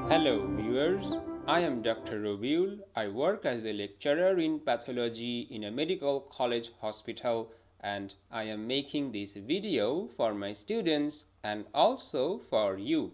Hello viewers, I am Dr. Robiul. I work as a lecturer in pathology in a medical college hospital, and I am making this video for my students and also for you.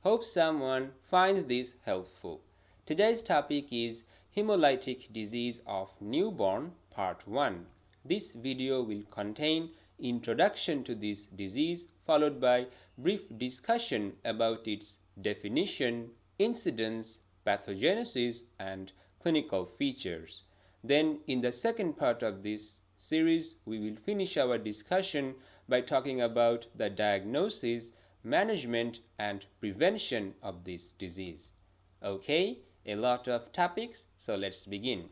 Hope someone finds this helpful. Today's topic is hemolytic disease of newborn part 1. This video will contain introduction to this disease followed by brief discussion about its definition, incidence, pathogenesis, and clinical features. Then in the second part of this series, we will finish our discussion by talking about the diagnosis, management, and prevention of this disease. Okay, a lot of topics, so let's begin.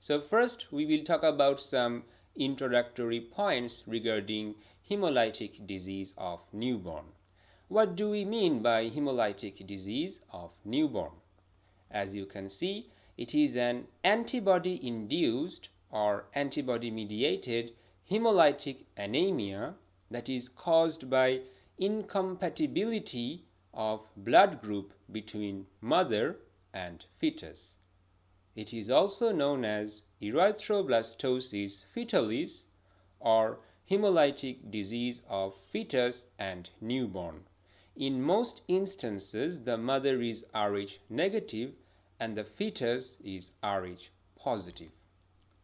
So first, we will talk about some introductory points regarding hemolytic disease of newborn. What do we mean by hemolytic disease of newborn? As you can see, it is an antibody-induced or antibody-mediated hemolytic anemia that is caused by incompatibility of blood group between mother and fetus. It is also known as erythroblastosis fetalis or hemolytic disease of fetus and newborn. In most instances, the mother is Rh negative and the fetus is Rh positive.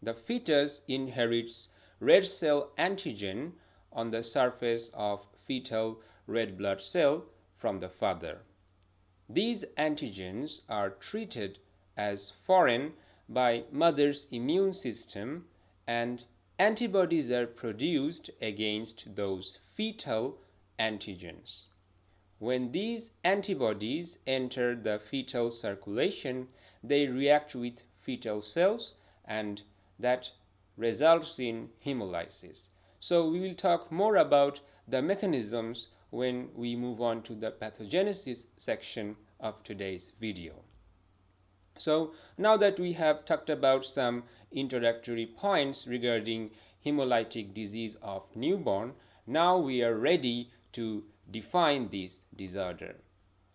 The fetus inherits red cell antigen on the surface of fetal red blood cell from the father. These antigens are treated as foreign by mother's immune system, and antibodies are produced against those fetal antigens. When these antibodies enter the fetal circulation, they react with fetal cells, and that results in hemolysis. So we will talk more about the mechanisms when we move on to the pathogenesis section of today's video. So now that we have talked about some introductory points regarding hemolytic disease of newborn, now we are ready to define this disorder.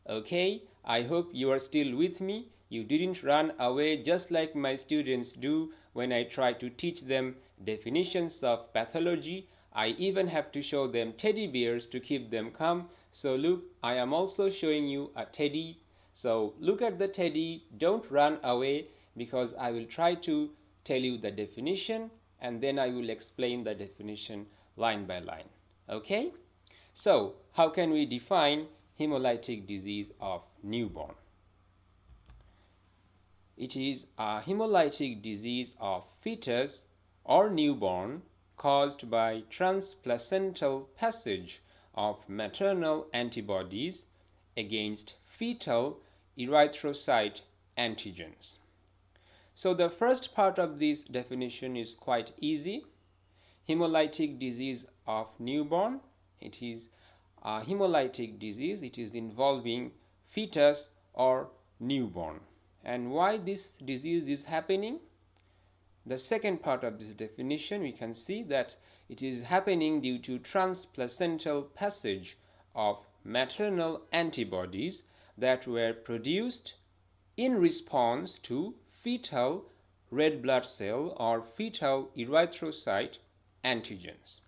Okay, I hope you are still with me. You didn't run away just like my students do when I try to teach them definitions of pathology. I even have to show them teddy bears to keep them calm. So look, I am also showing you a teddy. So look at the teddy, don't run away, because I will try to tell you the definition and then I will explain the definition line by line. Okay? So how can we define hemolytic disease of newborn? It is a hemolytic disease of fetus or newborn caused by transplacental passage of maternal antibodies against fetal erythrocyte antigens. So the first part of this definition is quite easy. Hemolytic disease of newborn, it is a hemolytic disease. It is involving fetus or newborn. And why this disease is happening? The second part of this definition, we can see that it is happening due to transplacental passage of maternal antibodies that were produced in response to fetal red blood cell or fetal erythrocyte antigens.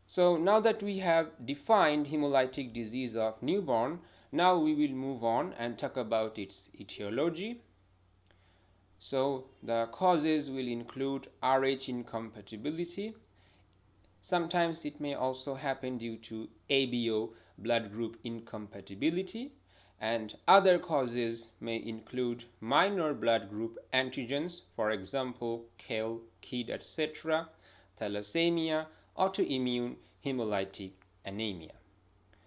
So now that we have defined hemolytic disease of newborn, now we will move on and talk about its etiology. So the causes will include Rh incompatibility. Sometimes it may also happen due to ABO blood group incompatibility, and other causes may include minor blood group antigens, for example, KEL, KID, etc., thalassemia, autoimmune hemolytic anemia.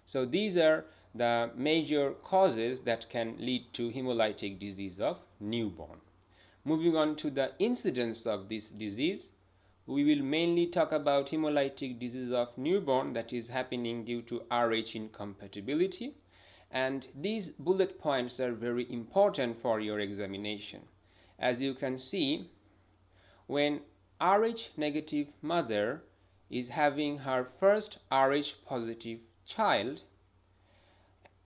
So these are the major causes that can lead to hemolytic disease of newborn. Moving on to the incidence of this disease, we will mainly talk about hemolytic disease of newborn that is happening due to Rh incompatibility, and these bullet points are very important for your examination. As you can see, when Rh negative mother is having her first Rh positive child,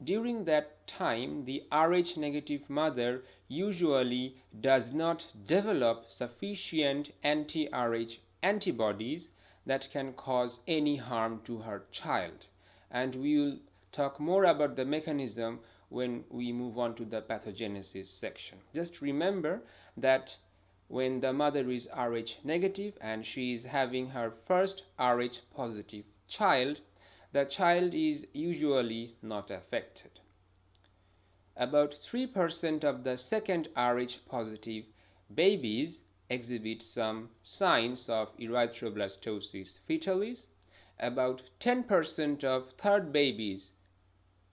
during that time, the Rh negative mother usually does not develop sufficient anti-Rh antibodies that can cause any harm to her child. And we will talk more about the mechanism when we move on to the pathogenesis section. Just remember that when the mother is Rh negative and she is having her first Rh positive child, the child is usually not affected. About 3% of the second Rh positive babies exhibit some signs of erythroblastosis fetalis. About 10% of third babies,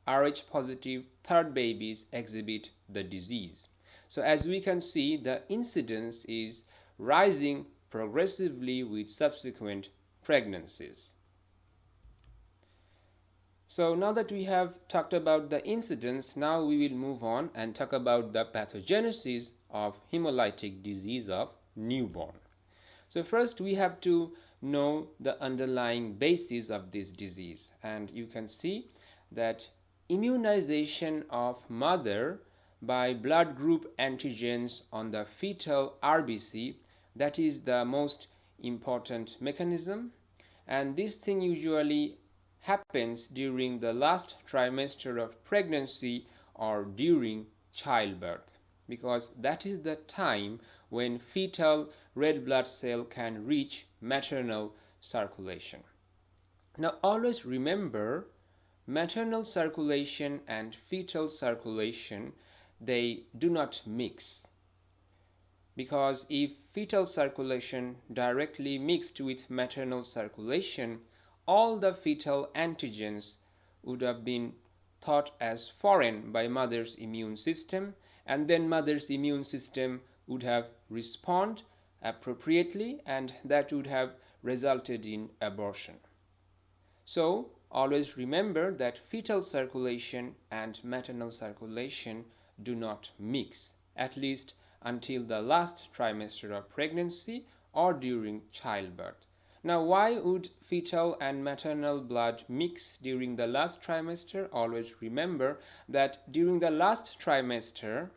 Rh positive third babies, exhibit the disease. So as we can see, the incidence is rising progressively with subsequent pregnancies. So now that we have talked about the incidence, now we will move on and talk about the pathogenesis of hemolytic disease of newborn. So first we have to know the underlying basis of this disease, and you can see that immunization of mother by blood group antigens on the fetal RBC, that is the most important mechanism, and this thing usually happens during the last trimester of pregnancy or during childbirth, because that is the time when fetal red blood cell can reach maternal circulation. Now always remember, maternal circulation and fetal circulation, they do not mix, because if fetal circulation directly mixed with maternal circulation, all the fetal antigens would have been thought as foreign by mother's immune system, and then mother's immune system would have responded appropriately, and that would have resulted in abortion. So always remember that fetal circulation and maternal circulation do not mix, at least until the last trimester of pregnancy or during childbirth. Now, why would fetal and maternal blood mix during the last trimester? Always remember that during the last trimester,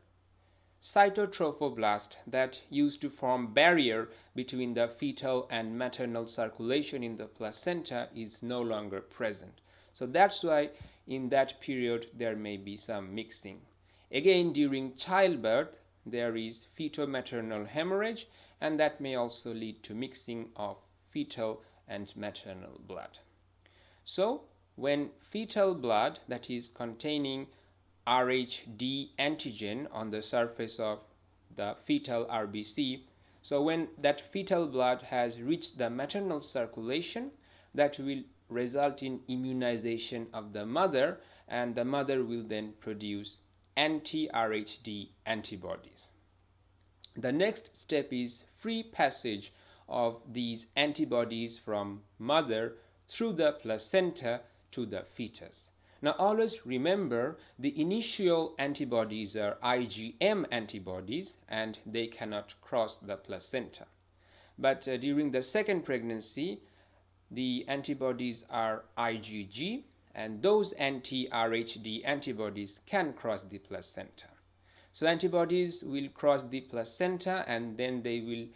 cytotrophoblast that used to form barrier between the fetal and maternal circulation in the placenta is no longer present. So that's why in that period there may be some mixing. Again, during childbirth, there is feto-maternal hemorrhage, and that may also lead to mixing of fetal and maternal blood. So when fetal blood, that is containing Rhd antigen on the surface of the fetal RBC, so when that fetal blood has reached the maternal circulation, that will result in immunization of the mother, and the mother will then produce anti-Rhd antibodies. The next step is free passage of these antibodies from mother through the placenta to the fetus. Now always remember, the initial antibodies are IgM antibodies and they cannot cross the placenta. But during the second pregnancy, the antibodies are IgG, and those anti-Rhd antibodies can cross the placenta. So antibodies will cross the placenta, and then they will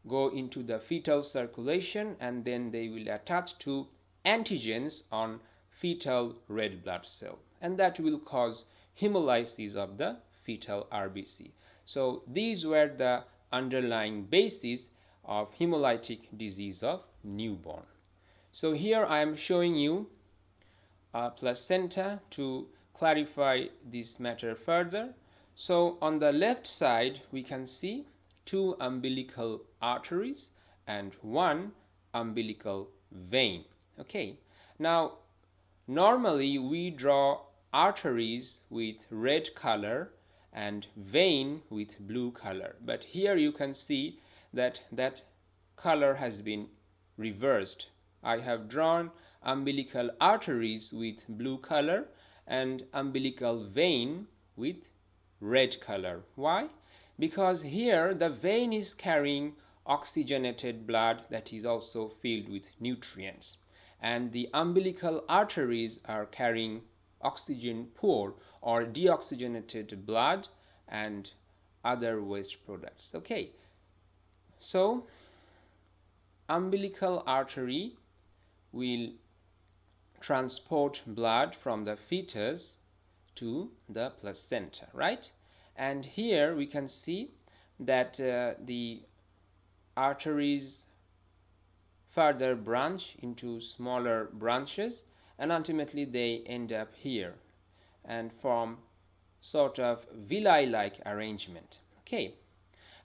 go into the fetal circulation, and then they will attach to antigens on fetal red blood cell, and that will cause hemolysis of the fetal RBC. So these were the underlying basis of hemolytic disease of newborn. So here I am showing you a placenta to clarify this matter further. So on the left side we can see two umbilical arteries and one umbilical vein. Okay, now normally we draw arteries with red color and vein with blue color, but here you can see that that color has been reversed. I have drawn umbilical arteries with blue color and umbilical vein with red color. Why? Because here the vein is carrying oxygenated blood that is also filled with nutrients, and the umbilical arteries are carrying oxygen poor or deoxygenated blood and other waste products. Okay, so umbilical artery will transport blood from the fetus to the placenta, right? And here we can see that the arteries further branch into smaller branches, and ultimately they end up here and form sort of villi-like arrangement. Okay,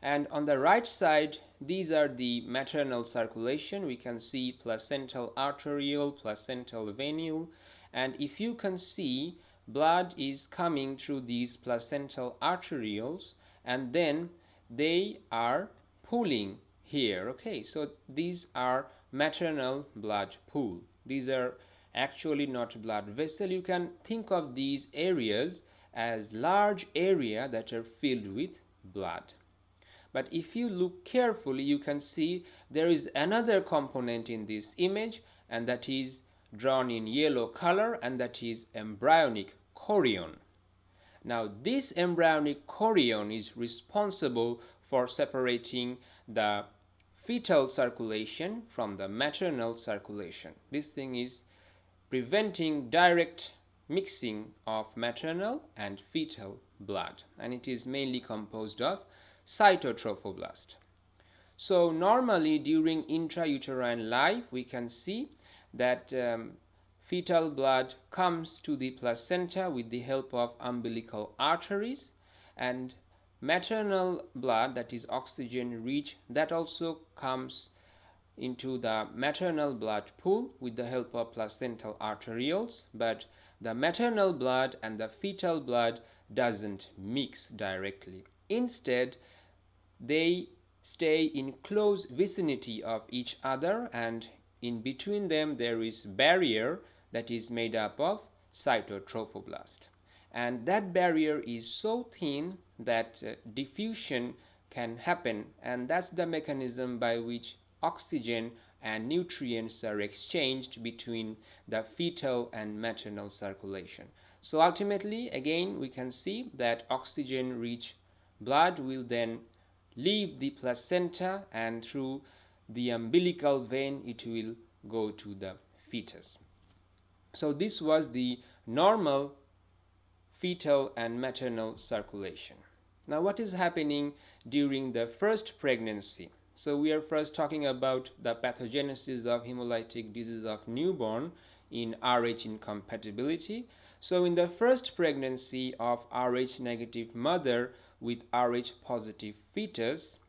and on the right side, these are the maternal circulation. We can see placental arteriole, placental venule, and if you can see, blood is coming through these placental arterioles and then they are pooling here. Okay, so these are maternal blood pool. These are actually not blood vessel. You can think of these areas as large area that are filled with blood. But if you look carefully, you can see there is another component in this image, and that is drawn in yellow color, and that is embryonic chorion. Now this embryonic chorion is responsible for separating the fetal circulation from the maternal circulation. This thing is preventing direct mixing of maternal and fetal blood, and it is mainly composed of cytotrophoblast. So normally during intrauterine life we can see that fetal blood comes to the placenta with the help of umbilical arteries, and maternal blood, that is oxygen rich, that also comes into the maternal blood pool with the help of placental arterioles, but the maternal blood and the fetal blood doesn't mix directly. Instead, they stay in close vicinity of each other, and in between them there is barrier that is made up of cytotrophoblast, and that barrier is so thin that diffusion can happen, and that's the mechanism by which oxygen and nutrients are exchanged between the fetal and maternal circulation. So ultimately, again, we can see that oxygen rich blood will then leave the placenta, and through the umbilical vein it will go to the fetus. So this was the normal fetal and maternal circulation. Now what is happening during the first pregnancy? So we are first talking about the pathogenesis of hemolytic disease of newborn in Rh incompatibility. So in the first pregnancy of Rh negative mother with Rh positive fetus,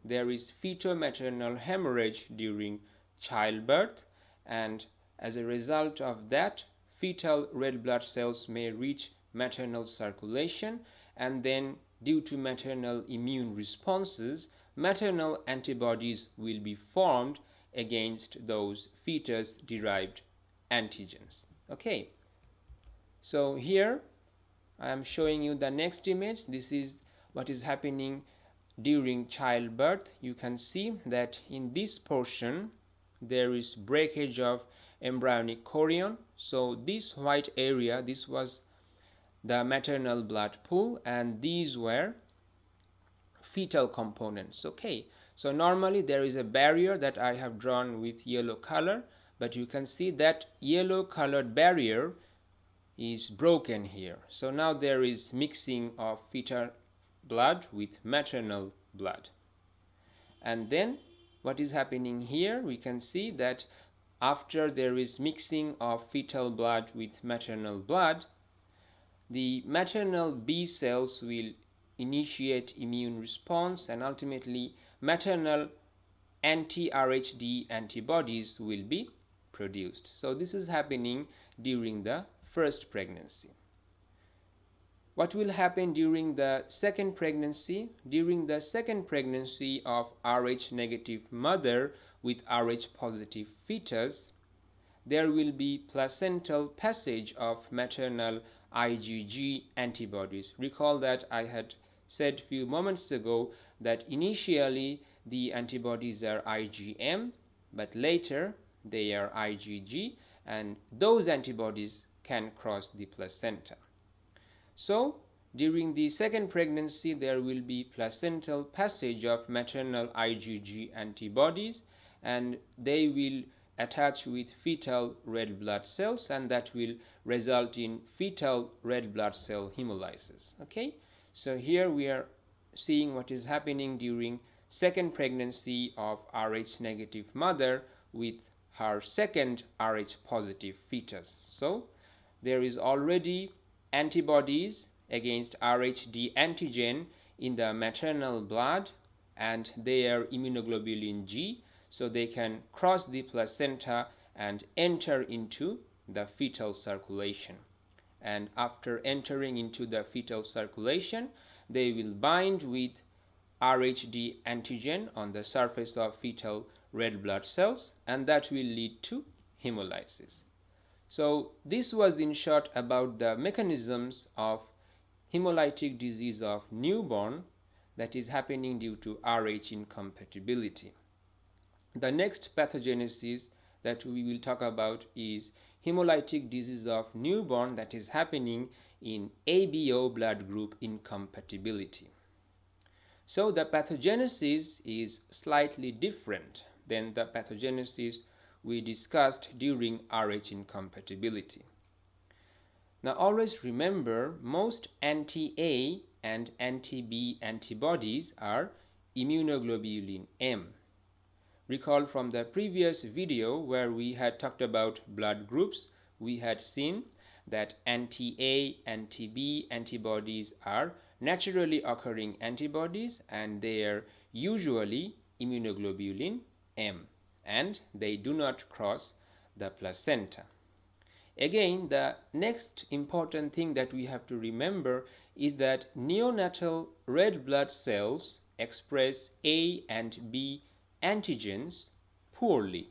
there is feto-maternal hemorrhage during childbirth, and as a result of that, fetal red blood cells may reach maternal circulation, and then due to maternal immune responses, maternal antibodies will be formed against those fetus-derived antigens. Okay, so here I am showing you the next image. This is what is happening during childbirth. You can see that in this portion there is breakage of embryonic chorion. So this white area, this was the maternal blood pool, and these were fetal components. Okay, so normally there is a barrier that I have drawn with yellow color, but you can see that yellow colored barrier is broken here. So now there is mixing of fetal blood with maternal blood. And then what is happening here, we can see that after there is mixing of fetal blood with maternal blood, the maternal B cells will initiate immune response, and ultimately maternal anti-RHD antibodies will be produced. So this is happening during the first pregnancy. What will happen during the second pregnancy? During the second pregnancy of Rh negative mother with Rh positive fetus, there will be placental passage of maternal IgG antibodies. Recall that I had said few moments ago that initially the antibodies are IgM, but later they are IgG, and those antibodies can cross the placenta. So during the second pregnancy, there will be placental passage of maternal IgG antibodies, and they will attach with fetal red blood cells, and that will result in fetal red blood cell hemolysis. Okay, so here we are seeing what is happening during second pregnancy of Rh negative mother with her second Rh positive fetus. So there is already antibodies against Rhd antigen in the maternal blood, and they are immunoglobulin G, so they can cross the placenta and enter into the fetal circulation. And after entering into the fetal circulation, they will bind with Rhd antigen on the surface of fetal red blood cells, and that will lead to hemolysis. So this was in short about the mechanisms of hemolytic disease of newborn that is happening due to Rh incompatibility. The next pathogenesis that we will talk about is hemolytic disease of newborn that is happening in ABO blood group incompatibility. So the pathogenesis is slightly different than the pathogenesis we discussed during Rh incompatibility. Now always remember, most anti-A and anti-B antibodies are immunoglobulin M. Recall from the previous video where we had talked about blood groups, we had seen that anti-A, anti-B antibodies are naturally occurring antibodies, and they are usually immunoglobulin M, and they do not cross the placenta. Again, the next important thing that we have to remember is that neonatal red blood cells express A and B antigens poorly.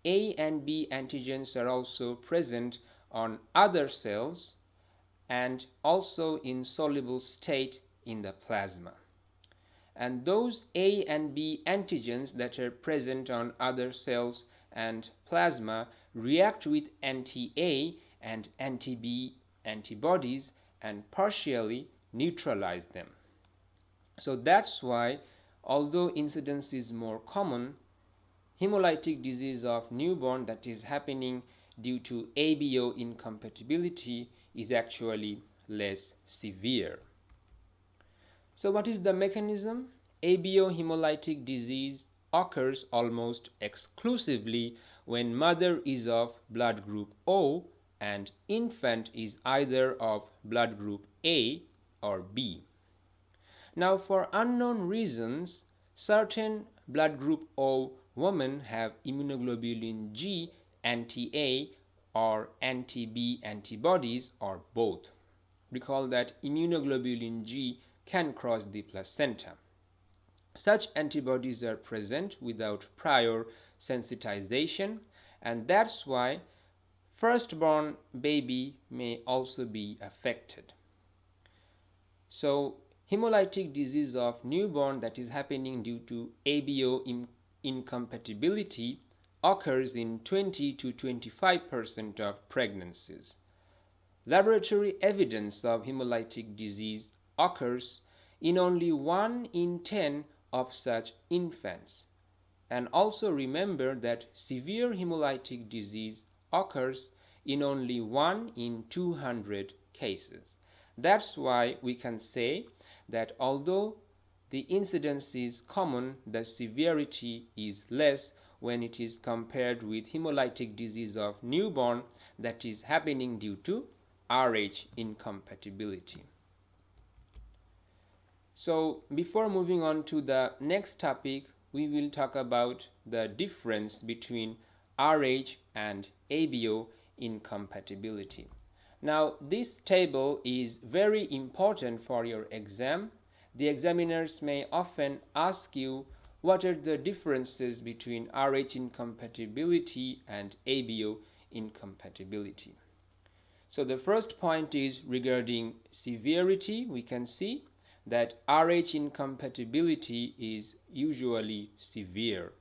A and B antigens are also present on other cells and also in soluble state in the plasma. And those A and B antigens that are present on other cells and plasma react with anti-A and anti-B antibodies and partially neutralize them. So that's why, although incidence is more common, hemolytic disease of newborn that is happening due to ABO incompatibility is actually less severe. So what is the mechanism? ABO hemolytic disease occurs almost exclusively when mother is of blood group O and infant is either of blood group A or B. Now, for unknown reasons, certain blood group O women have immunoglobulin G anti-A or anti-B antibodies, or both. Recall that immunoglobulin G can cross the placenta. Such antibodies are present without prior sensitization, and that's why firstborn baby may also be affected. So hemolytic disease of newborn that is happening due to ABO incompatibility occurs in 20 to 25% of pregnancies. Laboratory evidence of hemolytic disease occurs in only 1 in 10 of such infants. And also remember that severe hemolytic disease occurs in only 1 in 200 cases. That's why we can say that although the incidence is common, the severity is less when it is compared with hemolytic disease of newborn that is happening due to Rh incompatibility. So before moving on to the next topic, we will talk about the difference between Rh and ABO incompatibility. Now, this table is very important for your exam. The examiners may often ask you what are the differences between Rh incompatibility and ABO incompatibility. So the first point is regarding severity. We can see that Rh incompatibility is usually severe.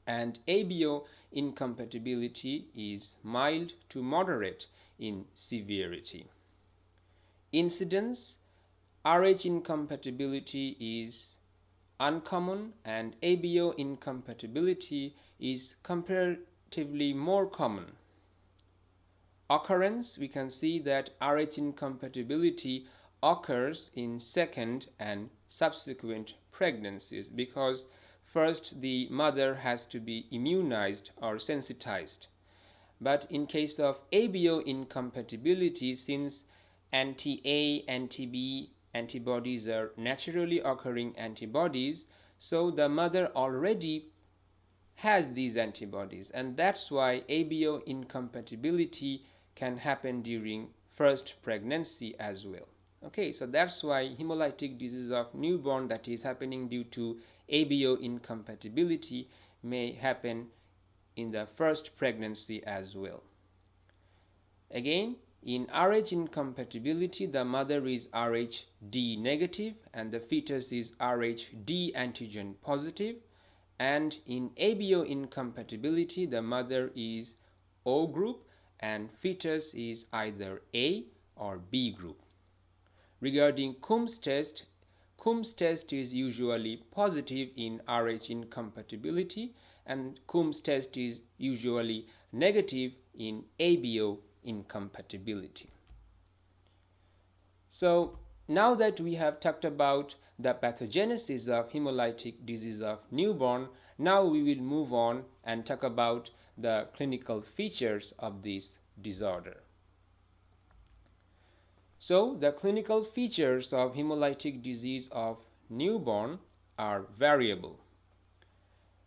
and ABO incompatibility is mild to moderate in severity. Incidence, Rh incompatibility is uncommon and ABO incompatibility is comparatively more common. Occurrence, we can see that Rh incompatibility occurs in second and subsequent pregnancies because first the mother has to be immunized or sensitized. But in case of ABO incompatibility, since anti-A, anti-B antibodies are naturally occurring antibodies, so the mother already has these antibodies, and that's why ABO incompatibility can happen during first pregnancy as well. Okay, so that's why hemolytic disease of newborn that is happening due to ABO incompatibility may happen in the first pregnancy as well. Again, in Rh incompatibility, the mother is Rhd negative and the fetus is Rhd antigen positive. And in ABO incompatibility, the mother is O group and fetus is either A or B group. Regarding Coombs test is usually positive in Rh incompatibility and Coombs test is usually negative in ABO incompatibility. So now that we have talked about the pathogenesis of hemolytic disease of newborn, now we will move on and talk about the clinical features of this disorder. So the clinical features of hemolytic disease of newborn are variable.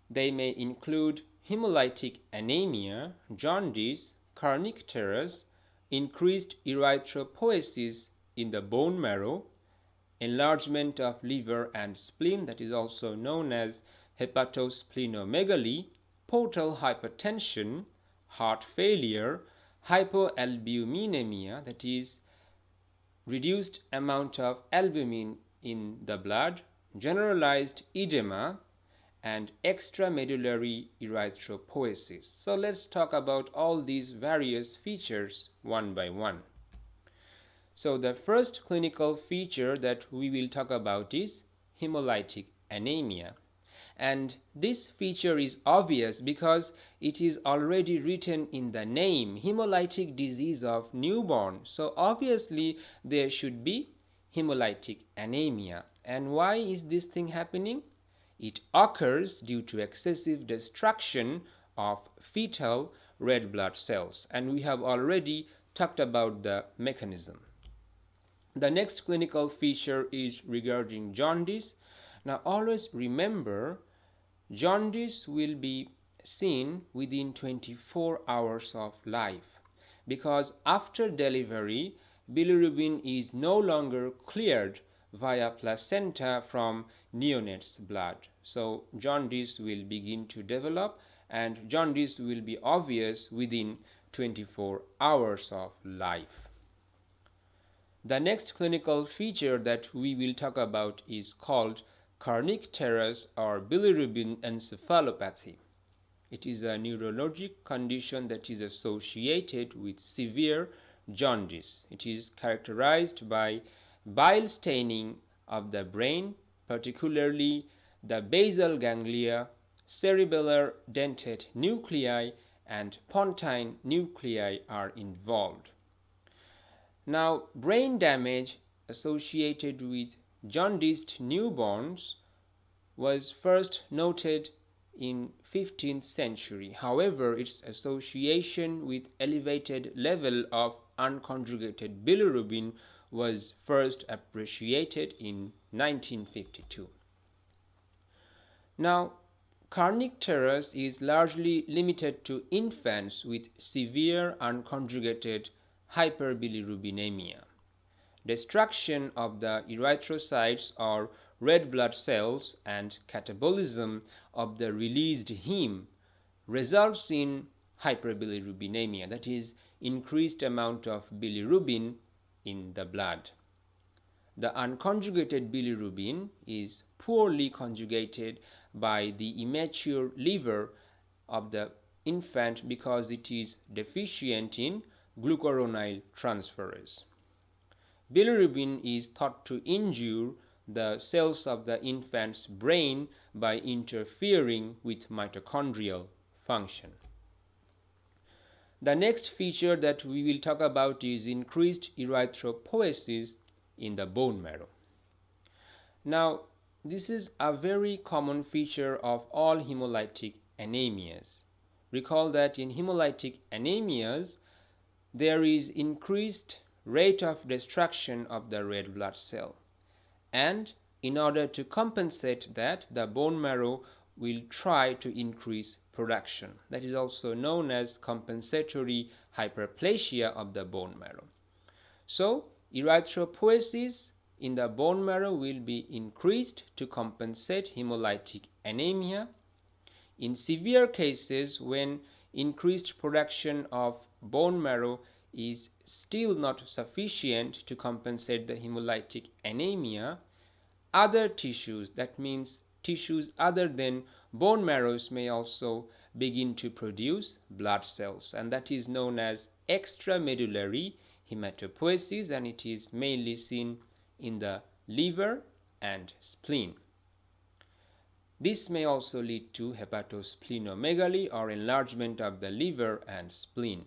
They may include hemolytic anemia, jaundice, kernicterus, increased erythropoiesis in the bone marrow, enlargement of liver and spleen, that is also known as hepatosplenomegaly, portal hypertension, heart failure, hypoalbuminemia, that is reduced amount of albumin in the blood, generalized edema, and extramedullary erythropoiesis. So let's talk about all these various features one by one. So the first clinical feature that we will talk about is hemolytic anemia. And this feature is obvious because it is already written in the name, hemolytic disease of newborn. So obviously there should be hemolytic anemia. And why is this thing happening? It occurs due to excessive destruction of fetal red blood cells, and we have already talked about the mechanism. The next clinical feature is regarding jaundice. Now always remember, jaundice will be seen within 24 hours of life because after delivery, bilirubin is no longer cleared via placenta from neonate's blood. So jaundice will begin to develop and jaundice will be obvious within 24 hours of life. The next clinical feature that we will talk about is called kernicterus or bilirubin encephalopathy. It is a neurologic condition that is associated with severe jaundice. It is characterized by bile staining of the brain, particularly the basal ganglia, cerebellar dentate nuclei, and pontine nuclei are involved. Now, brain damage associated with jaundiced newborns was first noted in 15th century. However, its association with elevated level of unconjugated bilirubin was first appreciated in 1952. Now, kernicterus is largely limited to infants with severe unconjugated hyperbilirubinemia. Destruction of the erythrocytes or red blood cells and catabolism of the released heme results in hyperbilirubinemia, that is, increased amount of bilirubin in the blood. The unconjugated bilirubin is poorly conjugated by the immature liver of the infant because it is deficient in glucuronide transferase. Bilirubin is thought to injure the cells of the infant's brain by interfering with mitochondrial function. The next feature that we will talk about is increased erythropoiesis in the bone marrow. Now, this is a very common feature of all hemolytic anemias. Recall that in hemolytic anemias, there is increased rate of destruction of the red blood cell. And in order to compensate that, the bone marrow will try to increase production. That is also known as compensatory hyperplasia of the bone marrow. So, erythropoiesis in the bone marrow will be increased to compensate hemolytic anemia. In severe cases, when increased production of bone marrow is still not sufficient to compensate the hemolytic anemia, other tissues, that means tissues other than bone marrows, may also begin to produce blood cells, and that is known as extramedullary hematopoiesis, and it is mainly seen in the liver and spleen. This may also lead to hepatosplenomegaly or enlargement of the liver and spleen.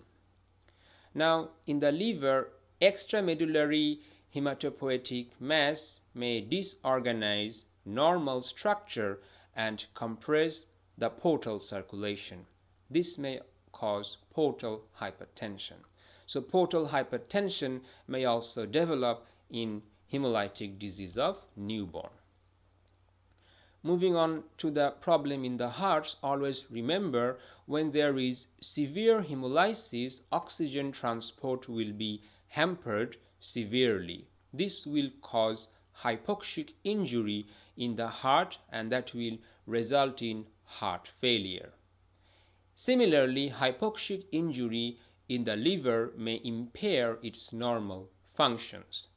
Now, in the liver, extramedullary hematopoietic mass may disorganize normal structure and compress the portal circulation. This may cause portal hypertension. So, portal hypertension may also develop in hemolytic disease of newborn. Moving on to the problem in the heart, always remember, when there is severe hemolysis, oxygen transport will be hampered severely. This will cause hypoxic injury in the heart, and that will result in heart failure. Similarly, hypoxic injury in the liver may impair its normal functions,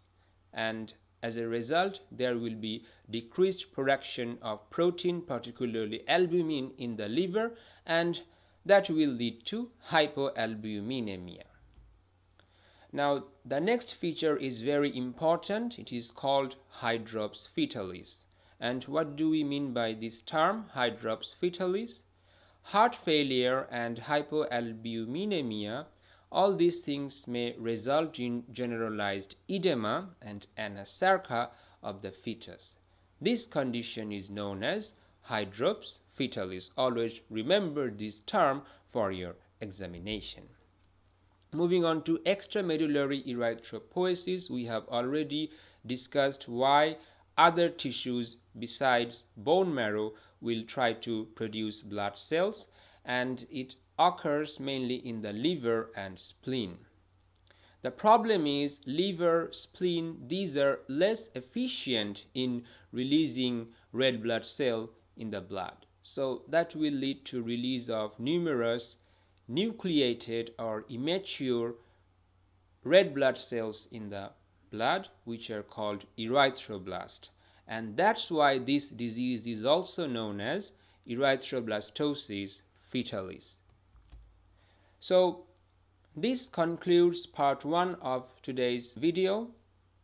and as a result, there will be decreased production of protein, particularly albumin, in the liver, and that will lead to hypoalbuminemia. Now, the next feature is very important. It is called hydrops fetalis. And what do we mean by this term, hydrops fetalis? Heart failure and hypoalbuminemia, all these things may result in generalized edema and anasarca of the fetus. This condition is known as hydrops fetalis. Always remember this term for your examination. Moving on to extramedullary erythropoiesis, we have already discussed why other tissues besides bone marrow will try to produce blood cells, and it occurs mainly in the liver and spleen. The problem is liver, spleen, these are less efficient in releasing red blood cell in the blood. So that will lead to release of numerous nucleated or immature red blood cells in the blood, which are called erythroblast. And that's why this disease is also known as erythroblastosis fetalis. So this concludes part 1 of today's video.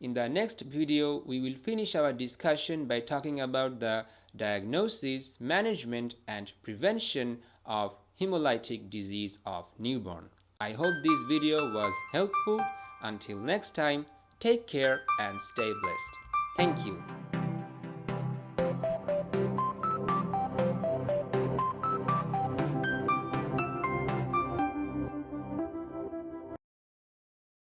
In the next video, we will finish our discussion by talking about the diagnosis, management, and prevention of hemolytic disease of newborn. I hope this video was helpful. Until next time, take care and stay blessed. Thank you.